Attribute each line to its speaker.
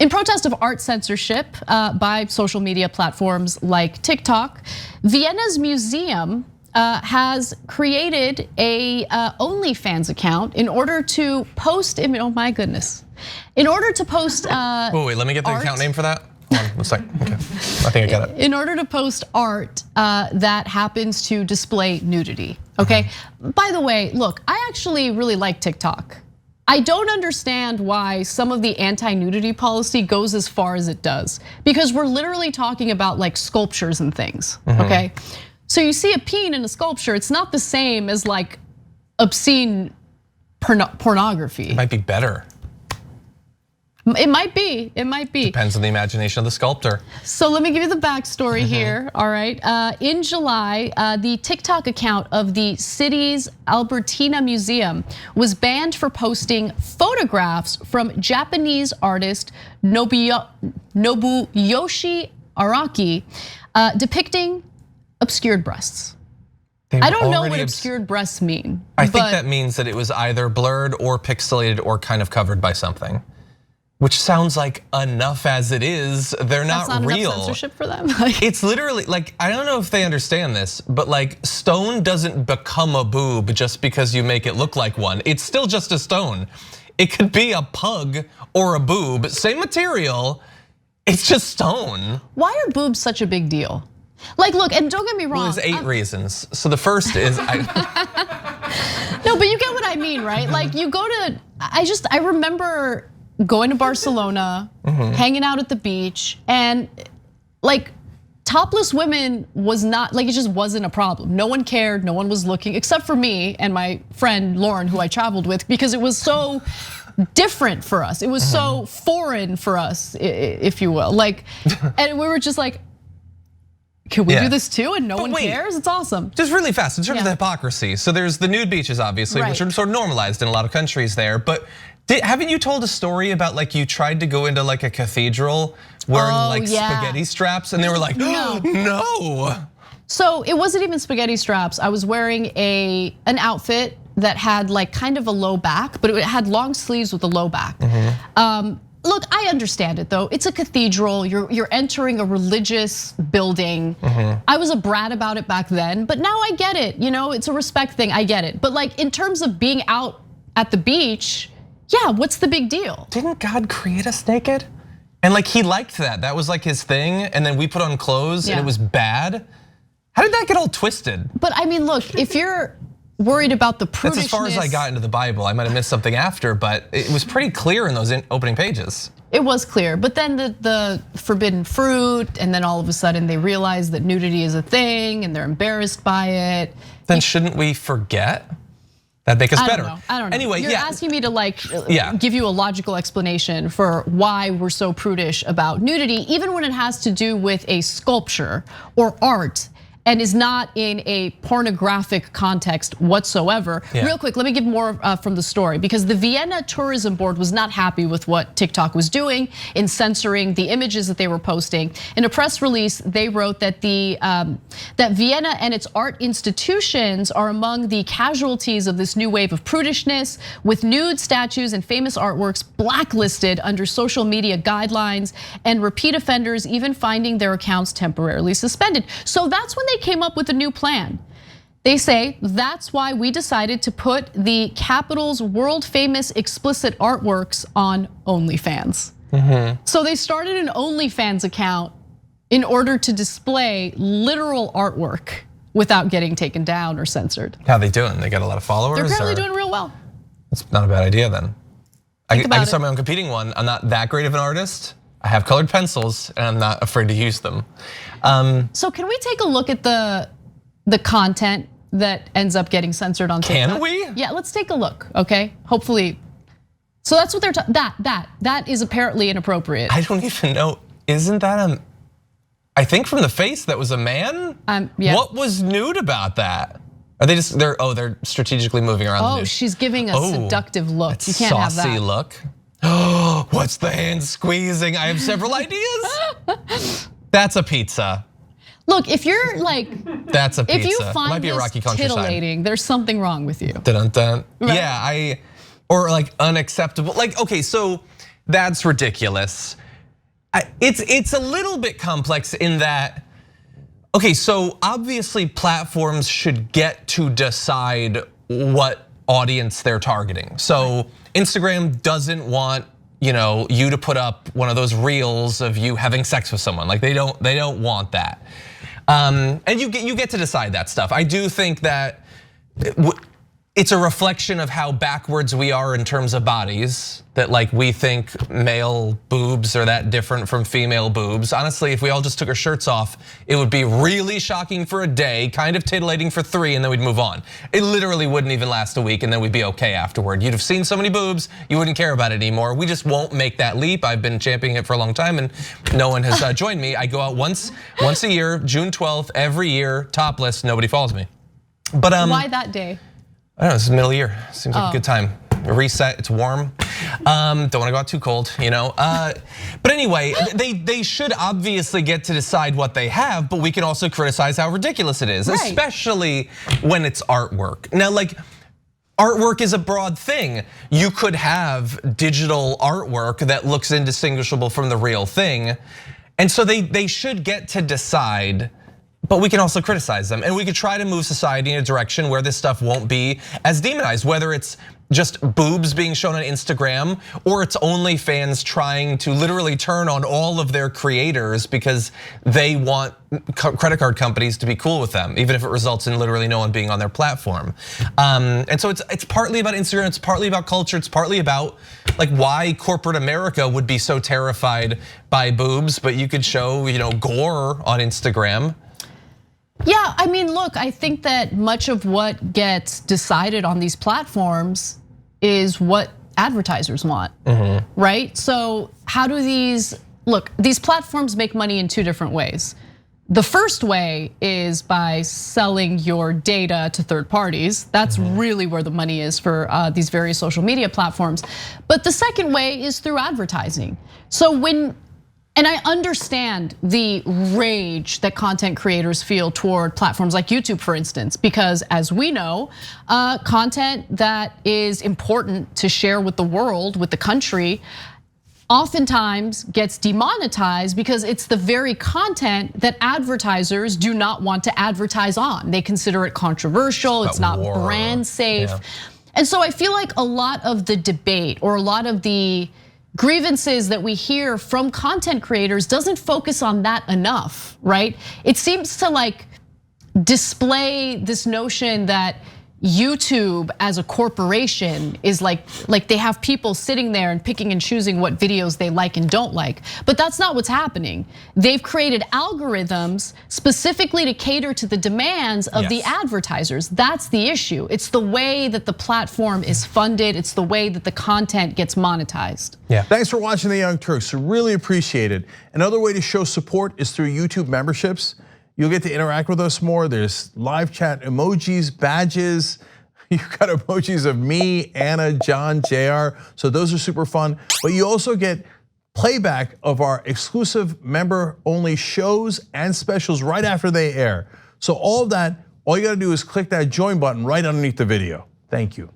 Speaker 1: In protest of art censorship by social media platforms like TikTok, Vienna's museum has created a OnlyFans account in order to post, oh my goodness. In order to post
Speaker 2: wait, let me get the account name for that. Hold on, one second, okay. I think I got it.
Speaker 1: In order to post art that happens to display nudity, okay? By the way, look, I actually really like TikTok. I don't understand why some of the anti-nudity policy goes as far as it does, because we're literally talking about like sculptures and things, okay? So you see a peen in a sculpture, it's not the same as like obscene pornography.
Speaker 2: It might be better.
Speaker 1: It might be, it might be.
Speaker 2: Depends on the imagination of the sculptor.
Speaker 1: So let me give you the backstory here, all right? In July, the TikTok account of the city's Albertina Museum was banned for posting photographs from Japanese artist Nobuyoshi Araki depicting obscured breasts. I don't know what obscured breasts mean.
Speaker 2: I think that means that it was either blurred or pixelated or kind of covered by something. Which sounds like enough as it is, they're not real.
Speaker 1: That's not enough censorship for them?
Speaker 2: It's literally like, I don't know if they understand this, but like stone doesn't become a boob just because you make it look like one. It's still just a stone. It could be a pug or a boob, same material, it's just stone.
Speaker 1: Why are boobs such a big deal? Like, look, and don't get me wrong.
Speaker 2: Well, there's 8 reasons. So the first is,
Speaker 1: no, but you get what I mean, right? Like you go to, I remember going to Barcelona, hanging out at the beach, and like topless women was not, like it just wasn't a problem. No one cared, no one was looking, except for me and my friend Lauren, who I traveled with, because it was so different for us. It was so foreign for us, if you will. Like, and we were just like, can we do this too and no one cares? It's awesome.
Speaker 2: Just really fast, in terms of the hypocrisy. So there's the nude beaches, obviously, which are sort of normalized in a lot of countries there, but haven't you told a story about like you tried to go into like a cathedral wearing spaghetti straps and they were like, no.
Speaker 1: So it wasn't even spaghetti straps. I was wearing an outfit that had like kind of a low back, but it had long sleeves with a low back. Look, I understand it though. It's a cathedral, you're entering a religious building. I was a brat about it back then, but now I get it. It's a respect thing, I get it. But like in terms of being out at the beach, yeah, what's the big deal?
Speaker 2: Didn't God create us naked? And like he liked that, that was like his thing. And then we put on clothes and it was bad. How did that get all twisted?
Speaker 1: But I mean, look, if you're worried about the prudishness.
Speaker 2: That's as far as I got into the Bible. I might have missed something after, but it was pretty clear in those opening pages.
Speaker 1: It was clear, but then the forbidden fruit, and then all of a sudden they realize that nudity is a thing and they're embarrassed by it.
Speaker 2: Then shouldn't we forget? That'd make us better.
Speaker 1: I don't know.
Speaker 2: Anyway,
Speaker 1: you're asking me to like give you a logical explanation for why we're so prudish about nudity, even when it has to do with a sculpture or art and is not in a pornographic context whatsoever. Real quick, let me give more from the story, because the Vienna Tourism Board was not happy with what TikTok was doing in censoring the images that they were posting. In a press release, they wrote that that Vienna and its art institutions are among the casualties of this new wave of prudishness, with nude statues and famous artworks blacklisted under social media guidelines, and repeat offenders even finding their accounts temporarily suspended. So that's when they came up with a new plan. They say that's why we decided to put the capital's world famous explicit artworks on OnlyFans. So they started an OnlyFans account in order to display literal artwork without getting taken down or censored.
Speaker 2: How are they doing? They got a lot of followers?
Speaker 1: They're apparently doing real well.
Speaker 2: That's not a bad idea then. I can start my own competing one. I'm not that great of an artist. I have colored pencils and I'm not afraid to use them.
Speaker 1: So can we take a look at the content that ends up getting censored on TikTok?
Speaker 2: Can we?
Speaker 1: Yeah, let's take a look, okay? Hopefully. So that's what they're that is apparently inappropriate.
Speaker 2: I don't even know. Isn't that I think from the face that was a man?
Speaker 1: Yeah.
Speaker 2: What was nude about that? Are they just they're strategically moving around the nude.
Speaker 1: She's giving a seductive look. You can't have that.
Speaker 2: Saucy look. What's the hand squeezing? I have several ideas. That's a pizza.
Speaker 1: Look, if you're like,
Speaker 2: that's a pizza.
Speaker 1: If you
Speaker 2: Might
Speaker 1: find
Speaker 2: be a rocky countryside.
Speaker 1: titillating, there's something wrong with you.
Speaker 2: Dun, dun.
Speaker 1: Right.
Speaker 2: Yeah, or like unacceptable. Like, okay, so that's ridiculous. It's a little bit complex in that, okay, so obviously platforms should get to decide what audience they're targeting. So Instagram doesn't want you to put up one of those reels of you having sex with someone. Like they don't want that. And you get to decide that stuff. I do think that it's a reflection of how backwards we are in terms of bodies, that like we think male boobs are that different from female boobs. Honestly, if we all just took our shirts off, it would be really shocking for a day, kind of titillating for 3, and then we'd move on. It literally wouldn't even last a week, and then we'd be okay afterward. You'd have seen so many boobs, you wouldn't care about it anymore. We just won't make that leap. I've been championing it for a long time, and no one has joined me. I go out once a year, June 12th, every year, topless, nobody follows me. But
Speaker 1: why that day?
Speaker 2: I don't know, it's the middle of the year. Seems like a good time. A reset, it's warm. Don't wanna go out too cold, But anyway, they should obviously get to decide what they have, but we can also criticize how ridiculous it is, especially when it's artwork. Now, like, artwork is a broad thing. You could have digital artwork that looks indistinguishable from the real thing. And so they should get to decide, but we can also criticize them, and we could try to move society in a direction where this stuff won't be as demonized, whether it's just boobs being shown on Instagram or it's OnlyFans trying to literally turn on all of their creators because they want credit card companies to be cool with them, even if it results in literally no one being on their platform. And so it's partly about Instagram, it's partly about culture, it's partly about like why corporate America would be so terrified by boobs, but you could show gore on Instagram.
Speaker 1: Yeah, I mean, look, I think that much of what gets decided on these platforms is what advertisers want, right? So how do these platforms make money in 2 different ways. The first way is by selling your data to third parties. That's really where the money is for these various social media platforms. But the second way is through advertising. So and I understand the rage that content creators feel toward platforms like YouTube, for instance, because as we know, content that is important to share with the world, with the country, oftentimes gets demonetized because it's the very content that advertisers do not want to advertise on. They consider it controversial, it's not brand safe. Yeah. And so I feel like a lot of the debate or a lot of the grievances that we hear from content creators doesn't focus on that enough, right? It seems to like display this notion that YouTube as a corporation is like they have people sitting there and picking and choosing what videos they like and don't like. But that's not what's happening. They've created algorithms specifically to cater to the demands of the advertisers. That's the issue. It's the way that the platform is funded. It's the way that the content gets monetized.
Speaker 3: Yeah. Thanks for watching The Young Turks. Really appreciate it. Another way to show support is through YouTube memberships. You'll get to interact with us more. There's live chat emojis, badges. You've got emojis of me, Anna, John, JR. So those are super fun. But you also get playback of our exclusive member-only shows and specials right after they air. So all of that, all you gotta do is click that join button right underneath the video. Thank you.